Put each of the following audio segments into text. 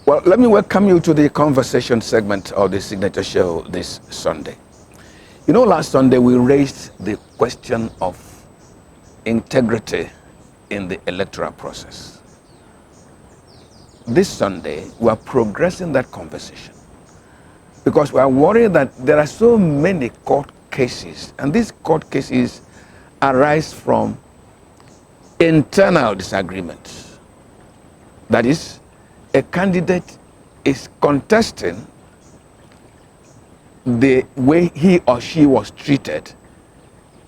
Well, let me welcome you to the conversation segment of the Signature Show this Sunday. You know, last Sunday we raised the question of integrity in the electoral process. This Sunday, we are progressing that conversation because we are worried that there are so many court cases, and these court cases arise from internal disagreements. That is, a candidate is contesting the way he or she was treated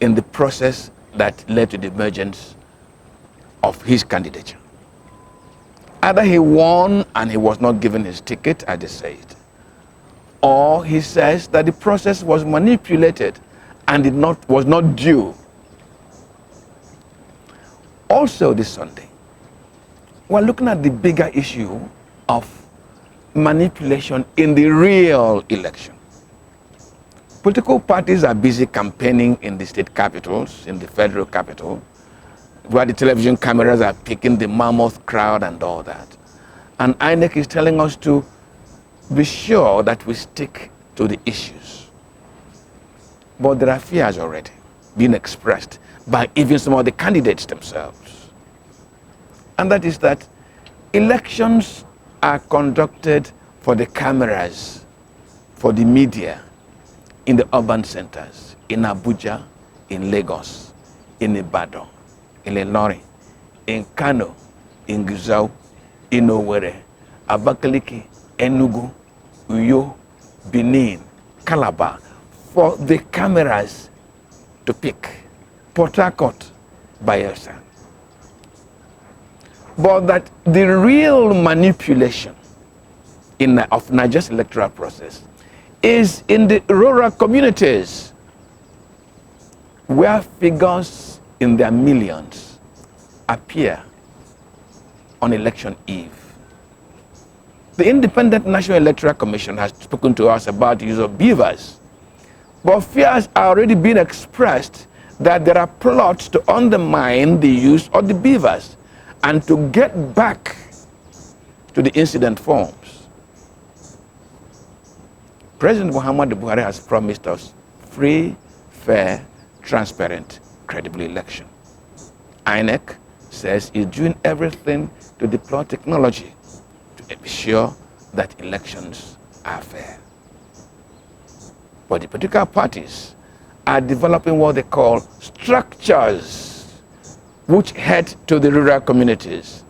in the process that led to the emergence of his candidature. Either he won and he was not given his ticket, as they say it, or he says that the process was manipulated and was not due. Also this Sunday, we're looking at the bigger issue of manipulation in the real election. Political parties are busy campaigning in the state capitals, in the federal capital, where the television cameras are picking the mammoth crowd and all that. And INEC is telling us to be sure that we stick to the issues. But there are fears already being expressed by even some of the candidates themselves. And that is that elections are conducted for the cameras, for the media, in the urban centers, in Abuja, in Lagos, in Ibadan, in Ilorin, in Kano, in Gusau, in Owerri, Abakaliki, Enugu, Uyo, Benin, Calabar, for the cameras to pick. Port Harcourt, Bayelsa. But that the real manipulation of Nigeria's electoral process is in the rural communities, where figures in their millions appear on election eve. The Independent National Electoral Commission has spoken to us about the use of beavers, but fears are already being expressed that there are plots to undermine the use of the beavers and to get back to the incident forms. President Muhammadu Buhari has promised us free, fair, transparent, credible election. INEC says it's doing everything to deploy technology to be sure that elections are fair. But the political parties are developing what they call structures which head to the rural communities.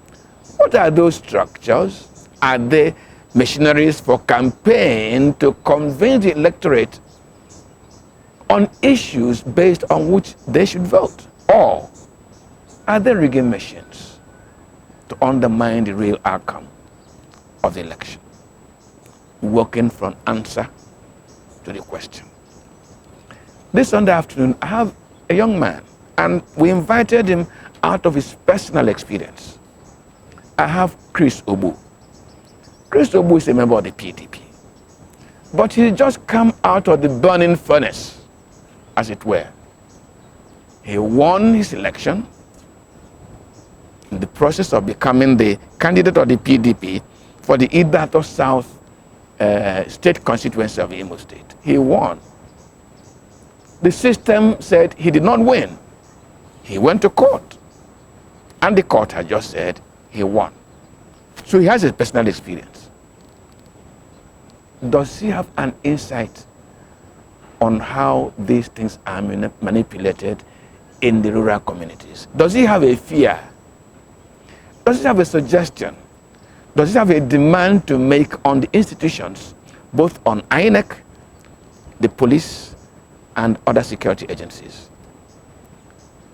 What are those structures? Are they machineries for campaign to convince the electorate on issues based on which they should vote? Or are they rigging machines to undermine the real outcome of the election? Working from answer to the question. This Sunday afternoon, I have a young man, and we invited him out of his personal experience. I have Chris Ogbu. Chris Ogbu is a member of the PDP, but he just come out of the burning furnace, as it were. He won his election in the process of becoming the candidate of the PDP for the Idato South state constituency of Imo State. He won. The system said he did not win. He went to court, and the court had just said he won. So he has his personal experience. Does he have an insight on how these things are manipulated in the rural communities? Does he have a fear? Does he have a suggestion? Does he have a demand to make on the institutions, both on INEC, the police, and other security agencies?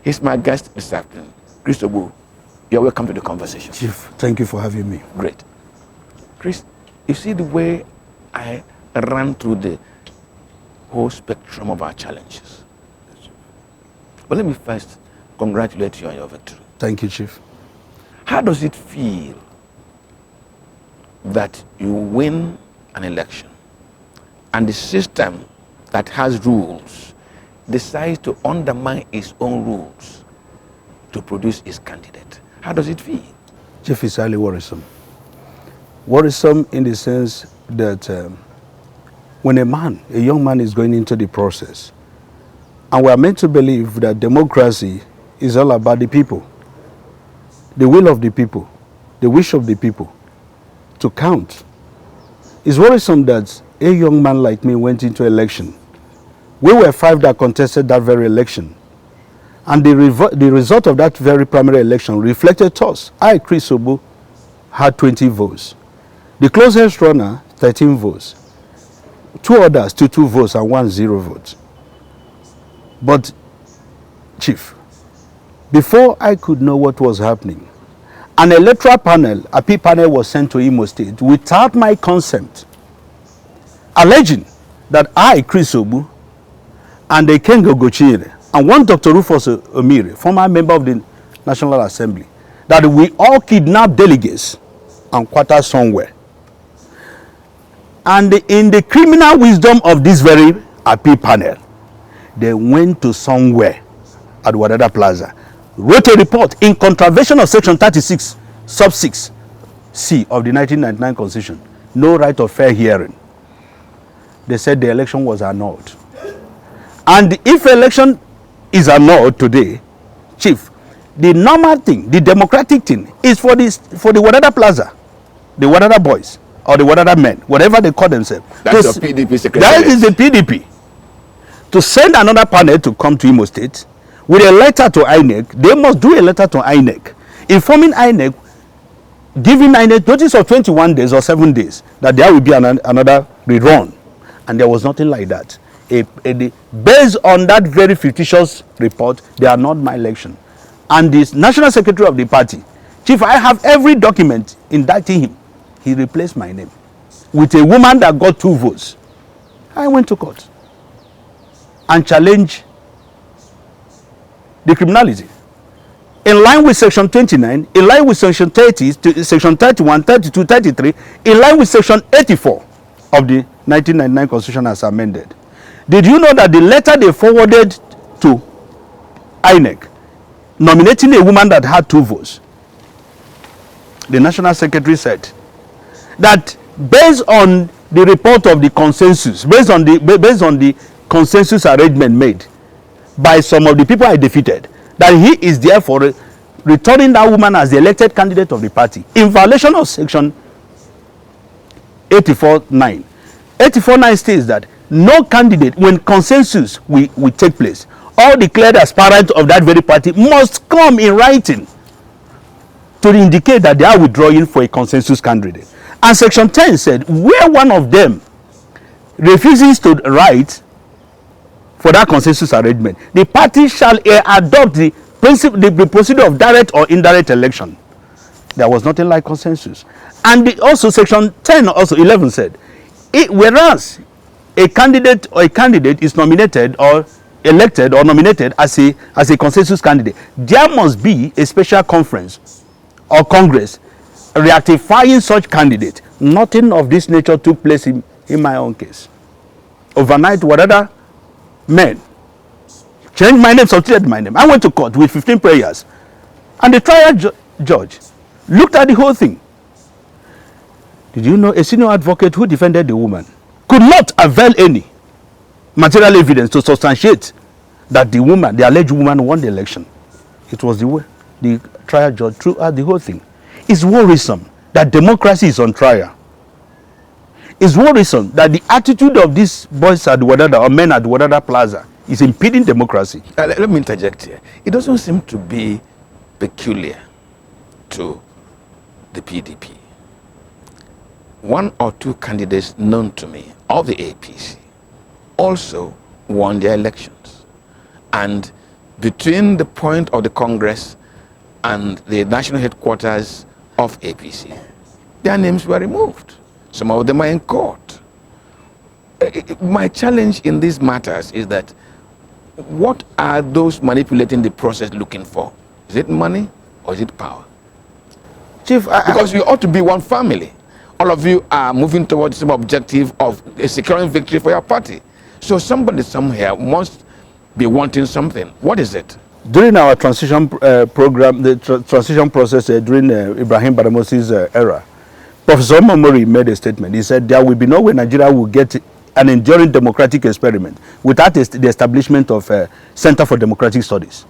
He's my guest this afternoon. Chris Ogbu, you're welcome to the conversation. Chief, thank you for having me. Great. Chris, you see the way I ran through the whole spectrum of our challenges. But let me first congratulate you on your victory. Thank you, Chief. How does it feel that you win an election and the system that has rules decides to undermine its own rules to produce its candidate? How does it feel? Chief, it's highly worrisome. Worrisome in the sense that when a young man is going into the process, and we are meant to believe that democracy is all about the people, the will of the people, the wish of the people to count. It's worrisome that a young man like me went into election. We were 5 that contested that very election. And the result of that very primary election reflected us. I, Chris Ogbu, had 20 votes. The closest runner, 13 votes. 2 others, 2 votes and 1 0 vote. But, Chief, before I could know what was happening, an electoral panel, a P panel, was sent to Imo State without my consent, alleging that I, Chris Ogbu, and the Kengo Gochiere, and one Dr. Rufus Omire, former member of the National Assembly, that we all kidnapped delegates and quartered somewhere. And in the criminal wisdom of this very appeal panel, they went to somewhere at Wadada Plaza, wrote a report in contravention of Section 36, Sub 6, C of the 1999 Constitution, no right of fair hearing. They said the election was annulled. And if election is annulled today, Chief, the normal thing, the democratic thing, is for the Wadada Plaza, the Wadada boys, or the Wadada men, whatever they call themselves. That's the PDP secretary. That is the PDP. To send another panel to come to Imo State with a letter to INEC, they must do a letter to INEC, informing INEC, giving INEC notice of 21 days or 7 days, that there will be another rerun. And there was nothing like that. Based on that very fictitious report, they are not my election. And this national secretary of the party, Chief, I have every document indicting him. He replaced my name with a woman that got 2 votes. I went to court and challenged the criminality. In line with Section 29, in line with Section 30, Section 31, 32, 33, in line with Section 84 of the 1999 Constitution as amended. Did you know that the letter they forwarded to INEC nominating a woman that had 2 votes, the national secretary said that based on the report of the consensus, based on the consensus arrangement made by some of the people I defeated, that he is therefore returning that woman as the elected candidate of the party in violation of Section 84(9). 84(9) states that no candidate, when consensus will take place, all declared aspirants of that very party must come in writing to indicate that they are withdrawing for a consensus candidate. And Section 10 said, where one of them refuses to write for that consensus arrangement, the party shall adopt the procedure of direct or indirect election. There was nothing like consensus. And also Section 10, also 11 said, whereas a candidate is nominated or elected or nominated as a consensus candidate, there must be a special conference or congress ratifying such candidate. Nothing of this nature took place in my own case. Overnight, whatever men changed my name, substituted my name. I went to court with 15 prayers, and the trial judge looked at the whole thing. Did you know a senior advocate who defended the woman could not avail any material evidence to substantiate that the alleged woman won the election? It was the trial judge threw out the whole thing. It's worrisome that democracy is on trial. It's worrisome that the attitude of these boys at Wadada or men at Wadada Plaza is impeding democracy. Let me interject here. It doesn't seem to be peculiar to the PDP. 1 or 2 candidates known to me of the APC also won their elections. And between the point of the Congress and the national headquarters of APC, their names were removed. Some of them are in court. My challenge in these matters is that what are those manipulating the process looking for? Is it money or is it power? Chief, because you ought to be one family. All of you are moving towards some objective of securing victory for your party. So somebody somewhere must be wanting something. What is it? During our transition program, the transition process during Ibrahim Badamosi's era, Professor Momori made a statement. He said there will be no way Nigeria will get an enduring democratic experiment without the establishment of a Center for Democratic Studies.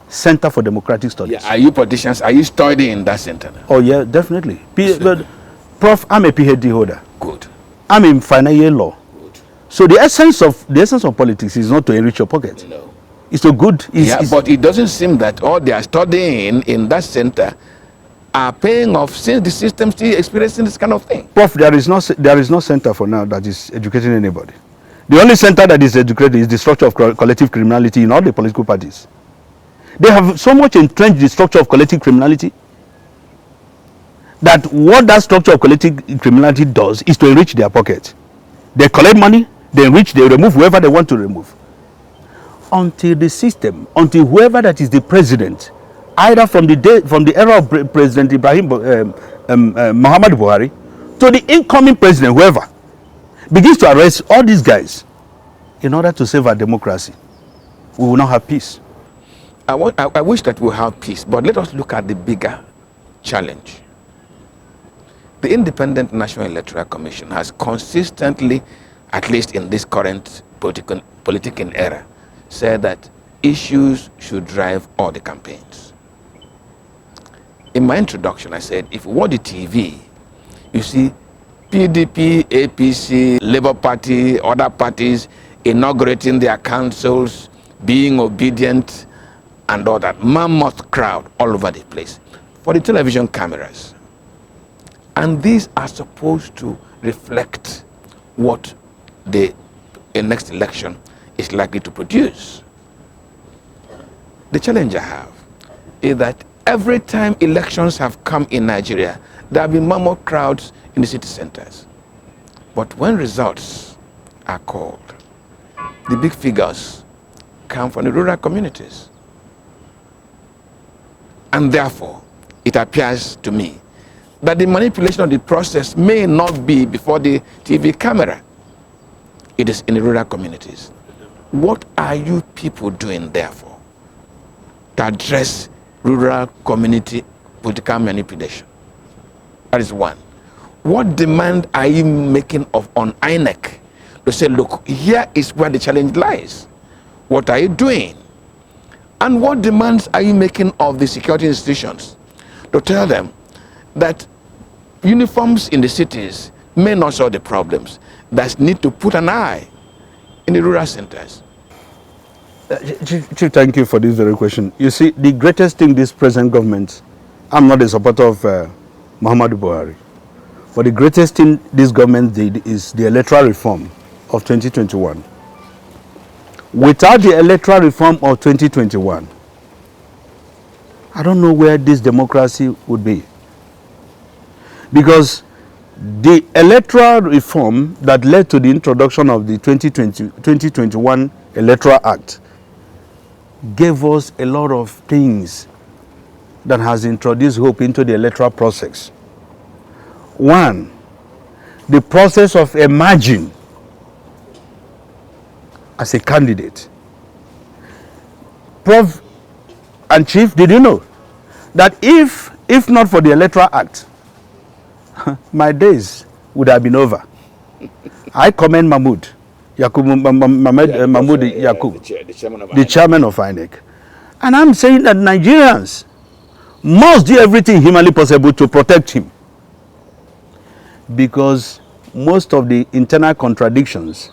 Center for Democratic Studies. Yeah, are you politicians? Are you studying in that center now? Oh yeah, definitely. But, Prof, I'm a PhD holder. Good. I'm in final year law. Good. So the essence of politics is not to enrich your pocket. No. It's to good. But it doesn't seem that all they are studying in that center are paying off since the system still experiencing this kind of thing. Prof, there is no center for now that is educating anybody. The only center that is educated is the structure of collective criminality in all the political parties. They have so much entrenched the structure of collective criminality that what that structure of collective criminality does is to enrich their pocket. They collect money, they enrich, they remove whoever they want to remove. Until the system, until whoever that is the president, either from the era of President Ibrahim Muhammad Buhari to the incoming president, whoever, begins to arrest all these guys in order to save our democracy, we will not have peace. I wish that we'll have peace, but let us look at the bigger challenge. The Independent National Electoral Commission has consistently, at least in this current political era, said that issues should drive all the campaigns. In my introduction, I said, if you watch the TV, you see PDP, APC, Labour Party, other parties inaugurating their councils, being obedient, and all that mammoth crowd all over the place for the television cameras. And these are supposed to reflect what the next election is likely to produce. The challenge I have is that every time elections have come in Nigeria, there have been mammoth crowds in the city centers. But when results are called, the big figures come from the rural communities. And therefore, it appears to me that the manipulation of the process may not be before the TV camera. It is in the rural communities. What are you people doing, therefore, to address rural community political manipulation? That is one. What demand are you making on INEC to say, look, here is where the challenge lies? What are you doing? And what demands are you making of the security institutions to tell them that uniforms in the cities may not solve the problems, that need to put an eye in the rural centers? Chief, thank you for this very question. You see, the greatest thing this present government, I'm not a supporter of Muhammadu Buhari, but the greatest thing this government did is the electoral reform of 2021. Without the electoral reform of 2021, I don't know where this democracy would be. Because the electoral reform that led to the introduction of the 2021 Electoral Act gave us a lot of things that has introduced hope into the electoral process. One, the process of emerging as a candidate. Prof and Chief, did you know that if not for the Electoral Act, my days would have been over? I commend Mahmoud Yakub, Mahmoud Yakub, the chairman of INEC. And I'm saying that Nigerians must do everything humanly possible to protect him. Because most of the internal contradictions,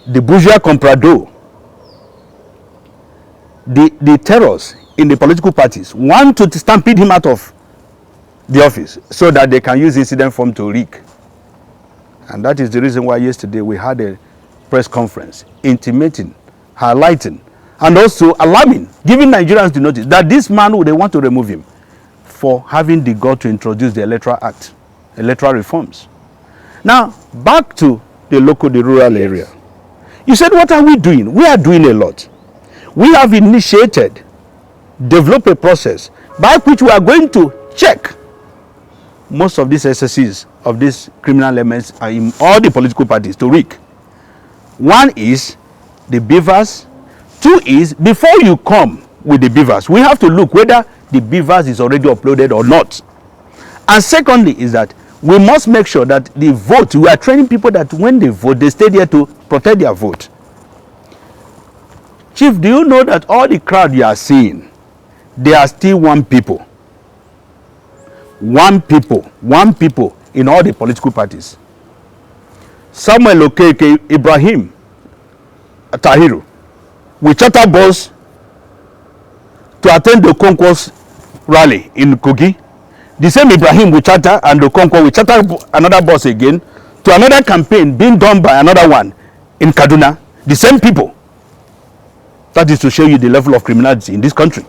the bourgeois comprador, the terrors in the political parties want to stampede him out of the office so that they can use incident form to rig. And that is the reason why yesterday we had a press conference intimating, highlighting, and also alarming, giving Nigerians the notice that this man, they want to remove him for having the gut to introduce the Electoral Act, electoral reforms. Now, back to the rural area. You said, what are we doing? We are doing a lot. We have initiated, developed a process by which we are going to check most of these SSCs of these criminal elements are in all the political parties to rig. One is the beavers. Two is, before you come with the beavers, we have to look whether the beavers is already uploaded or not. And secondly is that we must make sure that the vote, we are training people that when they vote, they stay there to protect their vote. Chief, do you know that all the crowd you are seeing, they are still one people? One people in all the political parties. Samuel Okeke, Ibrahim Tahiru, with charter bus to attend the Concourse rally in Kogi. The same Ibrahim will charter and the Concourse will charter another bus again to another campaign being done by another one in Kaduna. The same people. That is to show you the level of criminality in this country.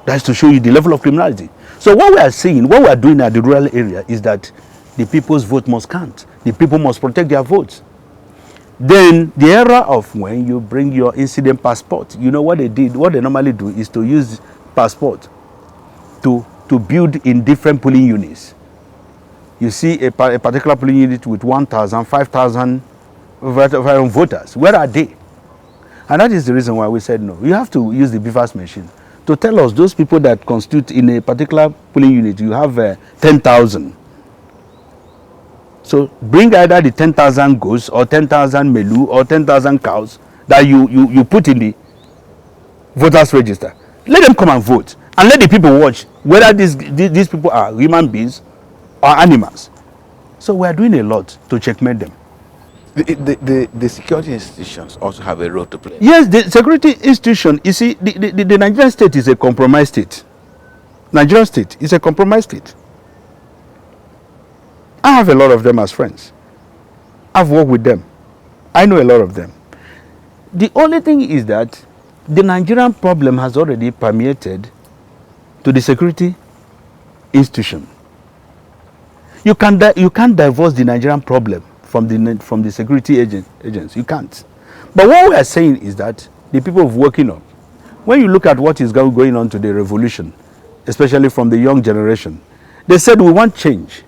That is to show you the level of criminality. So what we are saying, what we are doing at the rural area is that the people's vote must count. The people must protect their votes. Then the era of when you bring your incident passport, you know what they did, what they normally do is to use passport to build in different polling units. You see a particular polling unit with 1,000, 5,000 voters. Where are they? And that is the reason why we said no. You have to use the BVAS machine to tell us those people that constitute in a particular polling unit, you have 10,000. So bring either the 10,000 goats or 10,000 melu or 10,000 cows that you put in the voters register. Let them come and vote and let the people watch whether these people are human beings or animals. So we are doing a lot to checkmate them. The security institutions also have a role to play. Yes, the security institution, you see, the Nigerian state is a compromised state. Nigerian state is a compromised state. I have a lot of them as friends. I've worked with them. I know a lot of them. The only thing is that the Nigerian problem has already permeated to the security institution. You can't divorce the Nigerian problem from the security agents. You can't. But what we are saying is that the people of working up, when you look at what is going on to the revolution, especially from the young generation, they said we want change.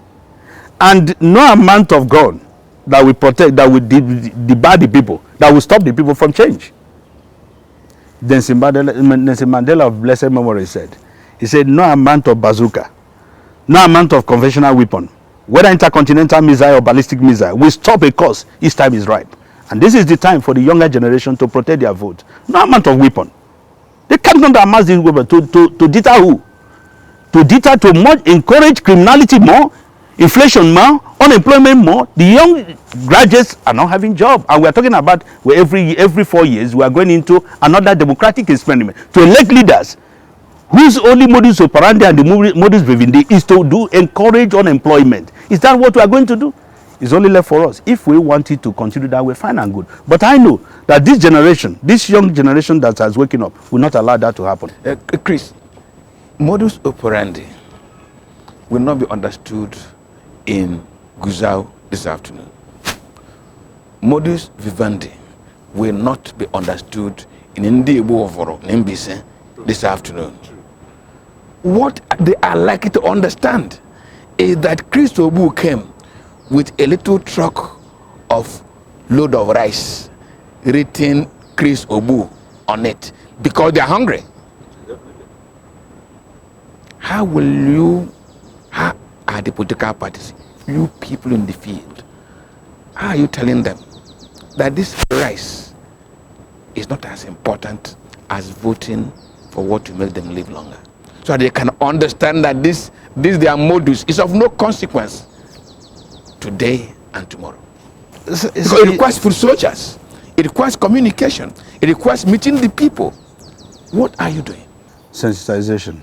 And no amount of God that will protect, that will debar the people, that will stop the people from change. Nelson Mandela of blessed memory said, he said, no amount of bazooka, no amount of conventional weapon, whether intercontinental missile or ballistic missile, will stop a cause. Its time is ripe. And this is the time for the younger generation to protect their vote. No amount of weapon. They can't amass this weapon to deter who? To deter, to more, encourage criminality more, inflation more, unemployment more. The young graduates are not having job, and we are talking about where every 4 years we are going into another democratic experiment to elect leaders whose only modus operandi and the modus vivendi is to encourage unemployment. Is that what we are going to do? It's only left for us. If we want it to continue that way, fine and good. But I know that this generation, this young generation that has waken up, will not allow that to happen. Chris, modus operandi will not be understood in Guzau this afternoon. Modus vivendi will not be understood in Ndiebo Ovoro, Nimbise, this afternoon. What they are likely to understand is that Chris Ogbu came with a little truck of load of rice written Chris Ogbu on it because they are hungry. How are the political parties, you people in the field, how are you telling them that this rice is not as important as voting for what will make them live longer? So they can understand that this their modus is of no consequence today and tomorrow. So it requires food soldiers. It requires communication. It requires meeting the people. What are you doing? Sensitization,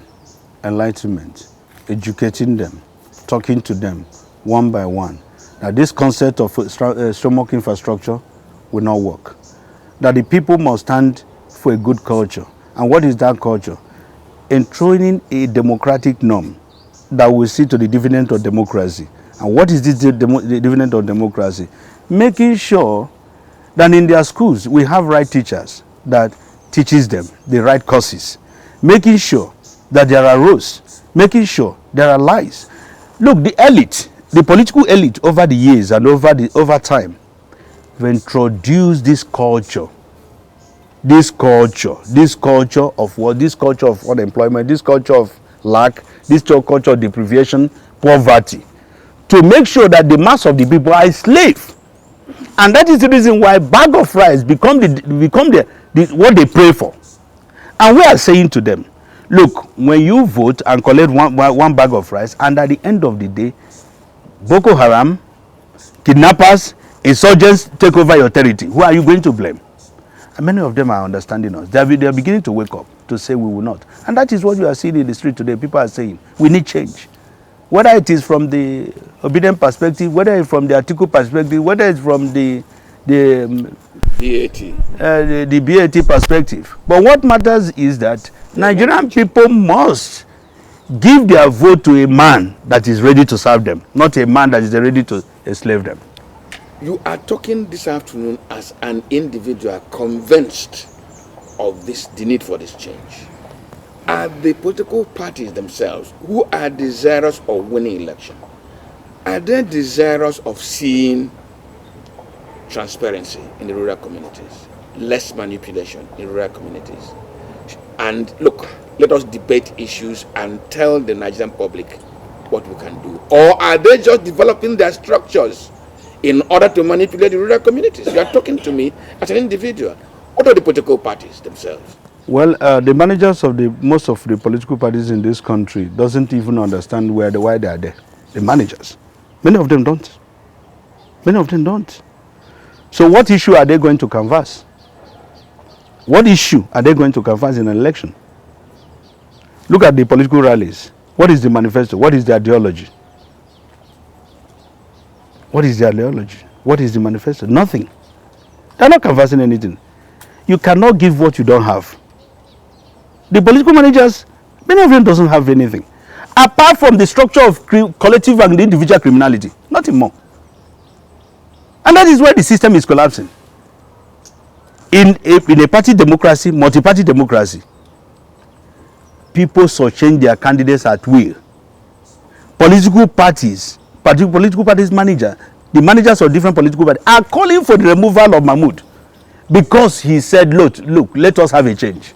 enlightenment, educating them, talking to them one by one. That this concept of stomach infrastructure will not work. That the people must stand for a good culture. And what is that culture? Enthroning a democratic norm that will see to the dividend of democracy. And what is this dividend of democracy? Making sure that in their schools we have right teachers that teaches them the right courses. Making sure that there are rules. Making sure there are lies. Look, the elite, the political elite over the years and over time, have introduced this culture of what? This culture of unemployment, this culture of lack, this culture deprivation, poverty, to make sure that the mass of the people are a slave. And that is the reason why bag of rice become the what they pray for. And we are saying to them, look, when you vote and collect one bag of rice, and at the end of the day, Boko Haram, kidnappers, insurgents take over your territory, who are you going to blame? And many of them are understanding us. They are beginning to wake up to say we will not. And that is what you are seeing in the street today. People are saying we need change. Whether it is from the obedient perspective, whether it's from the article perspective, whether it's from the BAT perspective. But what matters is that Nigerian people must give their vote to a man that is ready to serve them, not a man that is ready to enslave them. You are talking this afternoon as an individual convinced of the need for this change. Are the political parties themselves who are desirous of winning election, are they desirous of seeing transparency in the rural communities, less manipulation in rural communities? And look, let us debate issues and tell the Nigerian public what we can do. Or are they just developing their structures in order to manipulate the rural communities? You are talking to me as an individual. What are the political parties themselves? Well, the managers of most of the political parties in this country doesn't even understand why they are there. The managers. Many of them don't. Many of them don't. So what issue are they going to canvass? What issue are they going to canvass in an election? Look at the political rallies. What is the manifesto? What is the ideology? What is the ideology? What is the manifesto? Nothing. They're not canvassing anything. You cannot give what you don't have. The political managers, many of them doesn't have anything. Apart from the structure of collective and individual criminality. Nothing more. And that is why the system is collapsing. In a party democracy, multi-party democracy, people shall change their candidates at will. Political parties manager, the managers of different political parties are calling for the removal of Mahmoud because he said, look, let us have a change.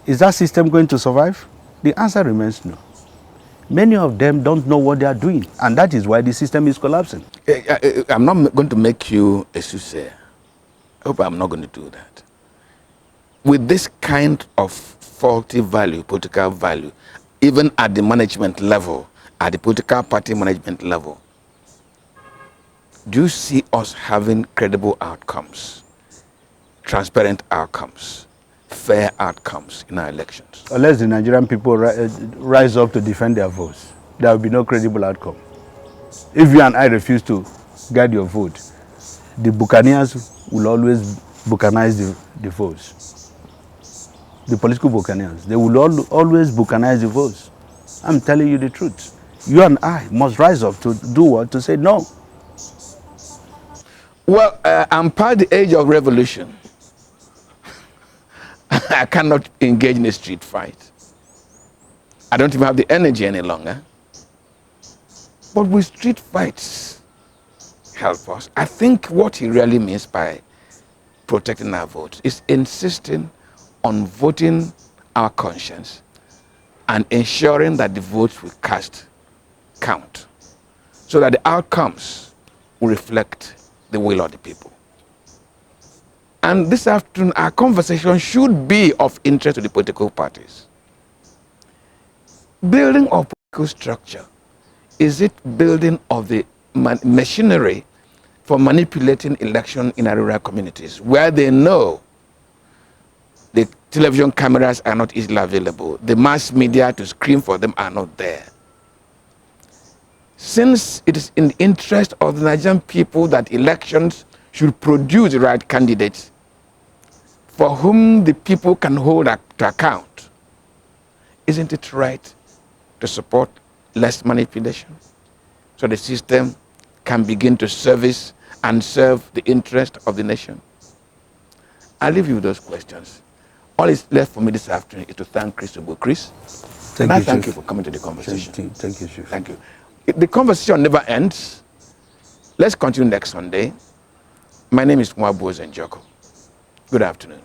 Is that system going to survive? The answer remains no. Many of them don't know what they are doing, and that is why the system is collapsing. I'm not going to make you a soothsayer. I hope I'm not going to do that. With this kind of faulty value, political value, even at the management level, at the political party management level, do you see us having credible outcomes, transparent outcomes, fair outcomes in our elections? Unless the Nigerian people rise up to defend their votes, there will be no credible outcome. If you and I refuse to guide your vote, the buccaneers will always buccanize the votes. The political buccaneers, they will always buccanize the votes. I'm telling you the truth. You and I must rise up to do what? To say no. Well, I'm past the age of revolution. I cannot engage in a street fight. I don't even have the energy any longer. But will street fights help us? I think what he really means by protecting our votes is insisting on voting our conscience and ensuring that the votes we cast count, so that the outcomes will reflect the will of the people. And this afternoon, our conversation should be of interest to the political parties. Building of political structure, is it building of the machinery for manipulating election in our rural communities, where they know the television cameras are not easily available, the mass media to scream for them are not there? Since it is in the interest of the Nigerian people that elections should produce the right candidates for whom the people can hold to account, isn't it right to support less manipulation so the system can begin to service and serve the interest of the nation? I'll leave you with those questions. All is left for me this afternoon is to thank Chris Ogbu. Chris, thank you for coming to the conversation. Thank you, Chief. Thank you. The conversation never ends. Let's continue next Sunday. My name is Ogbu. Good afternoon.